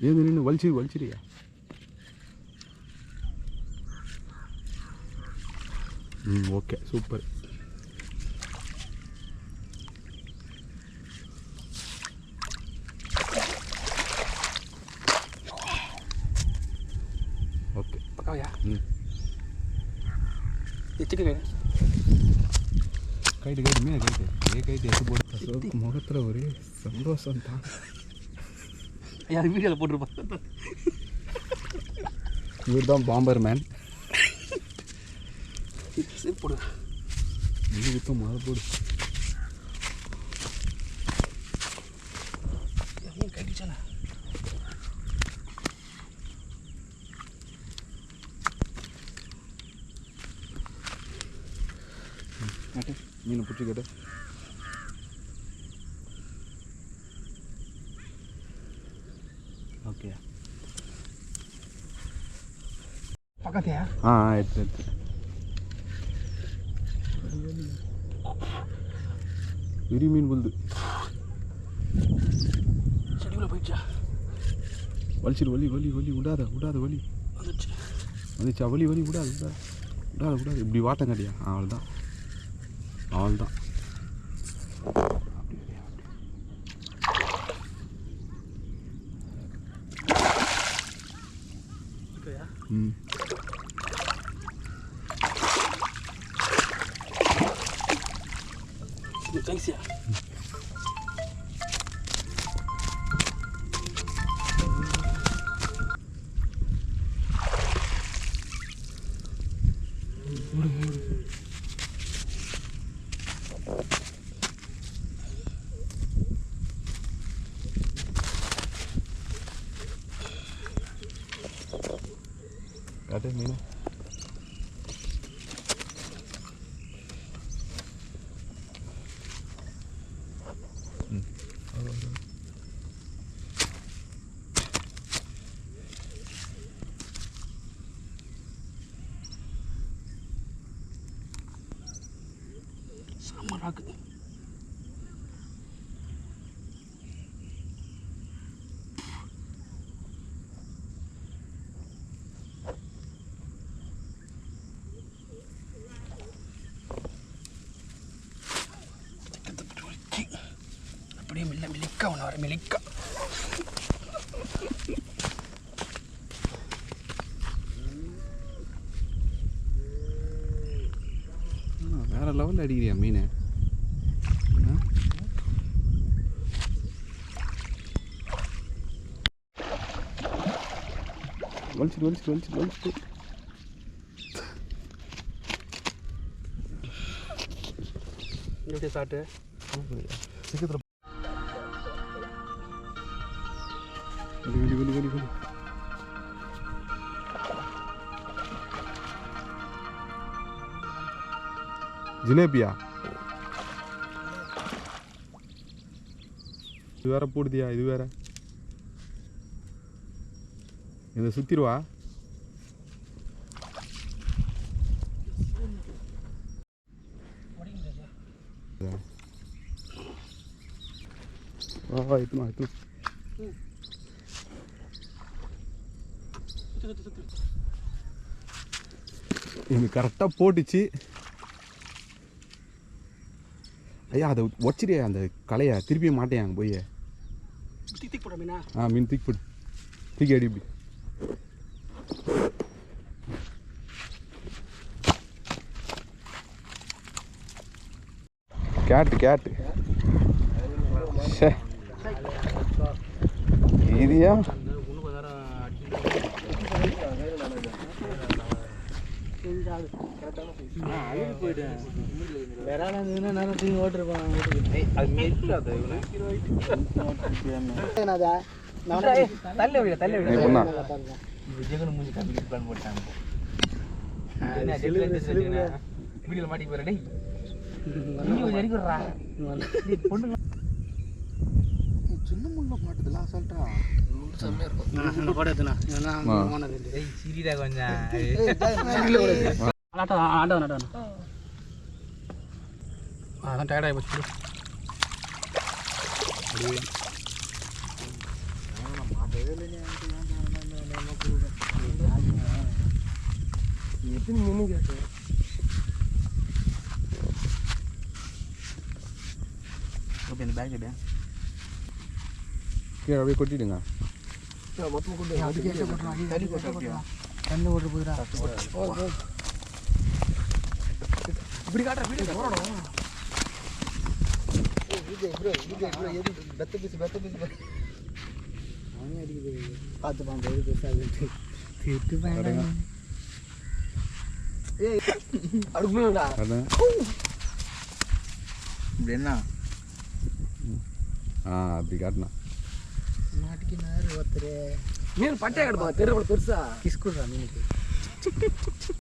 ஏன் நின்று வலிச்சிரியா? Okay super. ஓகே பக்காவையா? எச்சுக்கு கைட்டு மீன் கைட்டு எது போட்டு முகத்தில் ஒரே சந்தோஷம் தான். யார் வீடியோவில் போட்டுருப்பாங்க. இவர் தான் பாம்பர் மேன். போடு இப்போ மாற போடு. கட்டிச்சானா மீனை பிடிச்சி கேட்டு ஓகே. பக்கத்தையா? எடுத்து பெரிய மீன் புல்து செடியில் போயிடுச்சா? வலிச்சிரு. வலி விடாத வலி வந்துச்சா? வலி விடாது. இப்படி வாட்டம் கட்டியா? அவ்வளோதான். Thanks, Ada mina. Sama ragu. அப்படியே மில்லிக்கா ஒன்று வர மில்லிக்கா. வேற லெவலில் அடிக்கிறியா மீன்? வலிச்சிட்டு எப்படி சாப்பிட்டு சீக்கிரத்தில் வெளி ஜிலேபியா இது வேற போடுதியா? இது வேற இதை சுத்திடுவா. எத்தனை இது கரெக்டாக போட்டுச்சு. ஐயா அதை வச்சிரியா? அந்த கலையை திருப்பி மாட்டேன் அங்கே போய். மீன் தூக்கி போடு. தூக்கி அடி. இப்படி கேட்டு இதுயா சின்ன முள்ள மாட்டுதுலாம் அசால்ட்டா செம்மையா இருக்கும். போட எடுத்துனா சிரிடா கொஞ்சம் அதான் டயர்டாகி போச்சு. மாட்டவே எத்தனை மீன் கேட்டு ஓகே இந்த பேக் எடுங்க கீழே அப்படியே கொட்டிடுங்க மொத்தம் கொண்டு அதுக்கு ஏற்ற போட்டுருவாங்க தண்ணி போட்டுருவாங்க தண்ணி போட்டு போயிடா இப்படி காட்டுற வீடியோ போடணும் அவனே அடிக்குது பார்த்துப்பான் போய் பெருசாக திட்டு பயங்கர அடுக்கணும்டா அதான் இப்படி என்ன அப்படி காட்டினா மாட்டிக்கினாரு ஒருத்தர் மீன் பட்டையா கிடப்பா தெருவில் பெருசா கிஸ் கொடுறா மீனுக்கு